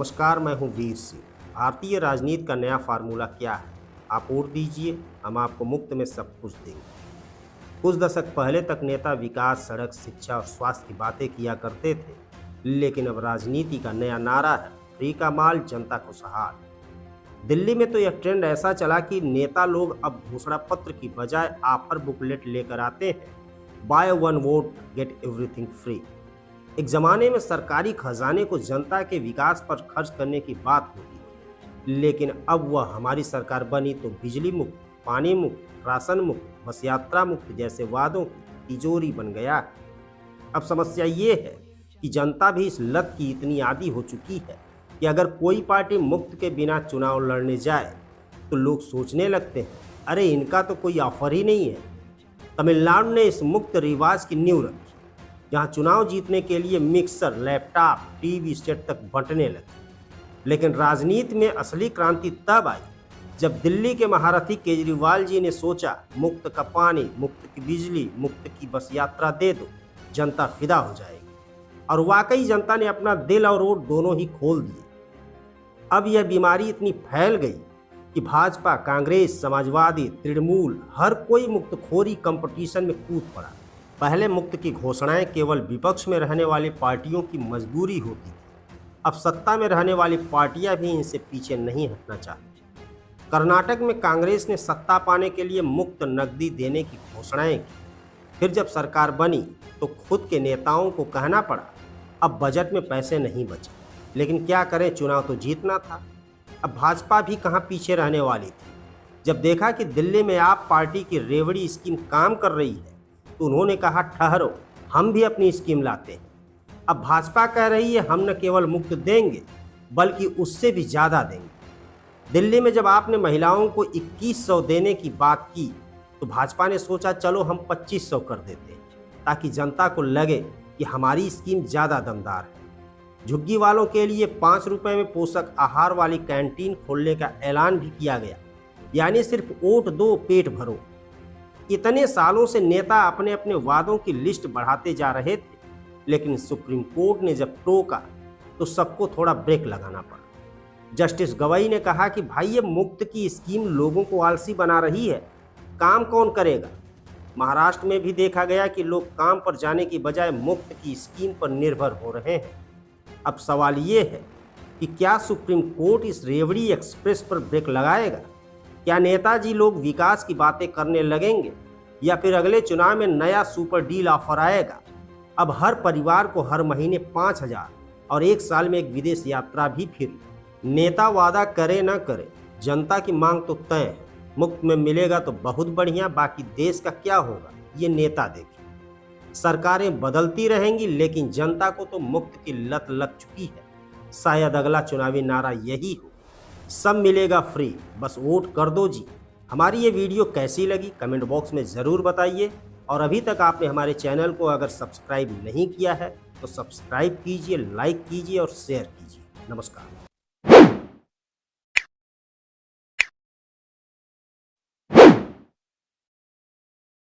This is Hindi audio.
नमस्कार, मैं हूं वीर सिंह। भारतीय राजनीति का नया फार्मूला क्या है? आप वोट दीजिए, हम आपको मुफ्त में सब कुछ देंगे। कुछ दशक पहले तक नेता विकास, सड़क, शिक्षा और स्वास्थ्य की बातें किया करते थे, लेकिन अब राजनीति का नया नारा है फ्री का माल, जनता को सहार। दिल्ली में तो यह ट्रेंड ऐसा चला कि नेता लोग अब घोषणा पत्र की बजाय ऑफर बुकलेट लेकर आते हैं। By one vote get everything free. एक जमाने में सरकारी खजाने को जनता के विकास पर खर्च करने की बात होती थी, लेकिन अब वह हमारी सरकार बनी तो बिजली मुक्त, पानी मुक्त, राशन मुक्त, बस यात्रा मुक्त जैसे वादों की तिजोरी बन गया है। अब समस्या ये है कि जनता भी इस लत की इतनी आदी हो चुकी है कि अगर कोई पार्टी मुफ्त के बिना चुनाव लड़ने जाए तो लोग सोचने लगते हैं, अरे इनका तो कोई ऑफर ही नहीं है। तमिलनाडु ने इस मुक्त रिवाज की नींव रखी, जहां चुनाव जीतने के लिए मिक्सर, लैपटॉप, टीवी सेट तक बंटने लगे। लेकिन राजनीति में असली क्रांति तब आई जब दिल्ली के महारथी केजरीवाल जी ने सोचा, मुफ्त का पानी, मुफ्त की बिजली, मुफ्त की बस यात्रा दे दो, जनता फिदा हो जाएगी। और वाकई जनता ने अपना दिल और वोट दोनों ही खोल दिए। अब यह बीमारी इतनी फैल गई कि भाजपा, कांग्रेस, समाजवादी, तृणमूल, हर कोई मुफ्तखोरी कंपटीशन में कूद पड़ा। पहले मुफ्त की घोषणाएं केवल विपक्ष में रहने वाली पार्टियों की मजबूरी होती थी, अब सत्ता में रहने वाली पार्टियां भी इनसे पीछे नहीं हटना चाहती। कर्नाटक में कांग्रेस ने सत्ता पाने के लिए मुफ्त नकदी देने की घोषणाएं की, फिर जब सरकार बनी तो खुद के नेताओं को कहना पड़ा अब बजट में पैसे नहीं बचे। लेकिन क्या करें, चुनाव तो जीतना था। अब भाजपा भी कहाँ पीछे रहने वाली थी। जब देखा कि दिल्ली में आप पार्टी की रेवड़ी स्कीम काम कर रही है तो उन्होंने कहा, ठहरो, हम भी अपनी स्कीम लाते हैं। अब भाजपा कह रही है, हम न केवल मुफ्त देंगे बल्कि उससे भी ज़्यादा देंगे। दिल्ली में जब आपने महिलाओं को 2100 देने की बात की तो भाजपा ने सोचा, चलो हम 2500 कर देते हैं, ताकि जनता को लगे कि हमारी स्कीम ज़्यादा दमदार है। झुग्गी वालों के लिए 5 रुपये में पोषक आहार वाली कैंटीन खोलने का ऐलान भी किया गया, यानी सिर्फ वोट दो, पेट भरो। इतने सालों से नेता अपने अपने वादों की लिस्ट बढ़ाते जा रहे थे, लेकिन सुप्रीम कोर्ट ने जब टोका तो सबको थोड़ा ब्रेक लगाना पड़ा। जस्टिस गवई ने कहा कि भाई, ये मुफ्त की स्कीम लोगों को आलसी बना रही है, काम कौन करेगा। महाराष्ट्र में भी देखा गया कि लोग काम पर जाने की बजाय मुफ्त की स्कीम पर निर्भर हो रहे हैं। अब सवाल ये है कि क्या सुप्रीम कोर्ट इस रेवड़ी एक्सप्रेस पर ब्रेक लगाएगा? क्या नेताजी लोग विकास की बातें करने लगेंगे, या फिर अगले चुनाव में नया सुपर डील ऑफर आएगा? अब हर परिवार को हर महीने 5000 और 1 साल में एक विदेश यात्रा भी फ्री। नेता वादा करे न करे, जनता की मांग तो तय है। मुफ्त में मिलेगा तो बहुत बढ़िया, बाकी देश का क्या होगा ये नेता देखे। सरकारें बदलती रहेंगी, लेकिन जनता को तो मुफ्त की लत लग चुकी है। शायद अगला चुनावी नारा यही हो, सब मिलेगा फ्री, बस वोट कर दो जी। हमारी ये वीडियो कैसी लगी कमेंट बॉक्स में ज़रूर बताइए, और अभी तक आपने हमारे चैनल को अगर सब्सक्राइब नहीं किया है तो सब्सक्राइब कीजिए, लाइक कीजिए और शेयर कीजिए। नमस्कार।